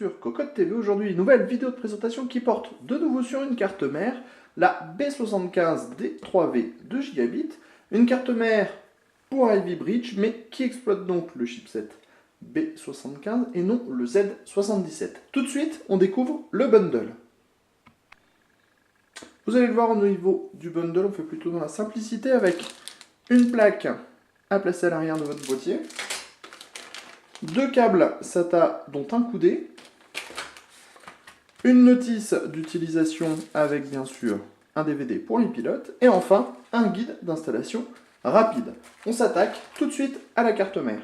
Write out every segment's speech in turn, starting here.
sur Cocotte TV. Aujourd'hui, nouvelle vidéo de présentation qui porte de nouveau sur une carte mère, la B75D3V 2 Gb. Une carte mère pour Ivy Bridge, mais qui exploite donc le chipset B75 et non le Z77. Tout de suite, on découvre le bundle. Vous allez le voir au niveau du bundle, on fait plutôt dans la simplicité avec une plaque à placer à l'arrière de votre boîtier, deux câbles SATA dont un coudé, une notice d'utilisation avec bien sûr un DVD pour les pilotes, et enfin un guide d'installation rapide. On s'attaque tout de suite à la carte mère.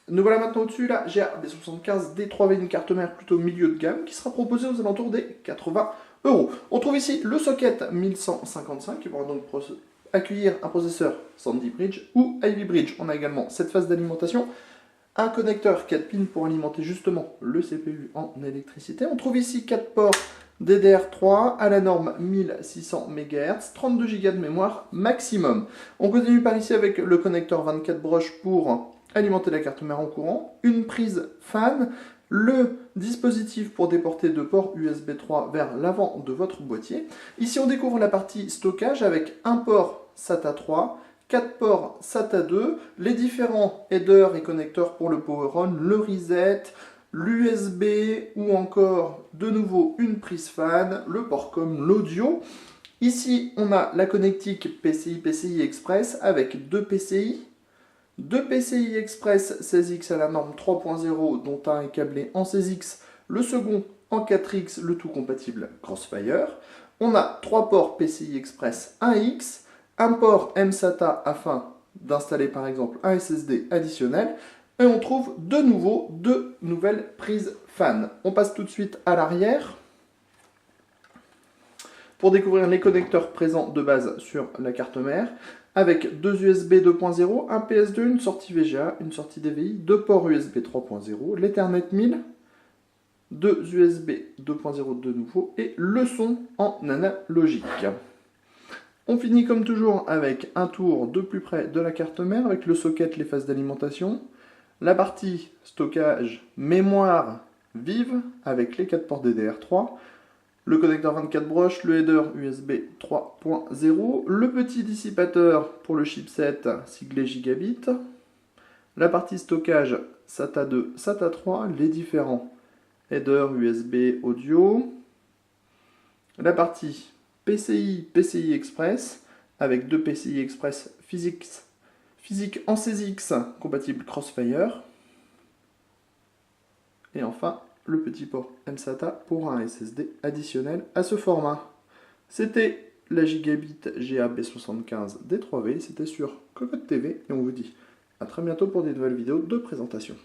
Nous voilà maintenant au-dessus, la GA-B75D3V, une carte mère plutôt milieu de gamme qui sera proposée aux alentours des 80 €. On trouve ici le socket 1155 qui pourra donc accueillir un processeur Sandy Bridge ou Ivy Bridge. On a également cette phase d'alimentation, un connecteur 4 pins pour alimenter justement le CPU en électricité. On trouve ici 4 ports DDR3 à la norme 1600 MHz, 32 Go de mémoire maximum. On continue par ici avec le connecteur 24 broches pour alimenter la carte mère en courant, une prise fan, le dispositif pour déporter de port USB 3 vers l'avant de votre boîtier. Ici on découvre la partie stockage avec un port SATA 3, 4 ports SATA 2, les différents headers et connecteurs pour le power on, le reset, l'USB ou encore de nouveau une prise fan, le port com, l'audio. Ici on a la connectique PCI Express avec deux PCI Express 16X à la norme 3.0 dont un est câblé en 16X, le second en 4X, le tout compatible Crossfire. On a 3 ports PCI Express 1X, un port mSATA afin d'installer par exemple un SSD additionnel, et on trouve de nouveau deux nouvelles prises fan. On passe tout de suite à l'arrière pour découvrir les connecteurs présents de base sur la carte mère, avec deux USB 2.0, un PS2, une sortie VGA, une sortie DVI, deux ports USB 3.0, l'Ethernet 1000, deux USB 2.0 de nouveau, et le son en analogique. On finit comme toujours avec un tour de plus près de la carte mère, avec le socket, les phases d'alimentation, la partie stockage mémoire vive, avec les 4 ports DDR3, le connecteur 24 broches, le header USB 3.0, le petit dissipateur pour le chipset siglé Gigabit, la partie stockage SATA 2, SATA 3, les différents headers USB audio, la partie PCI Express avec deux PCI Express physique en 16X compatible Crossfire, et enfin le petit port mSATA pour un SSD additionnel à ce format. C'était la Gigabit GA-B75D3V, c'était sur Cocotte TV, et on vous dit à très bientôt pour des nouvelles vidéos de présentation.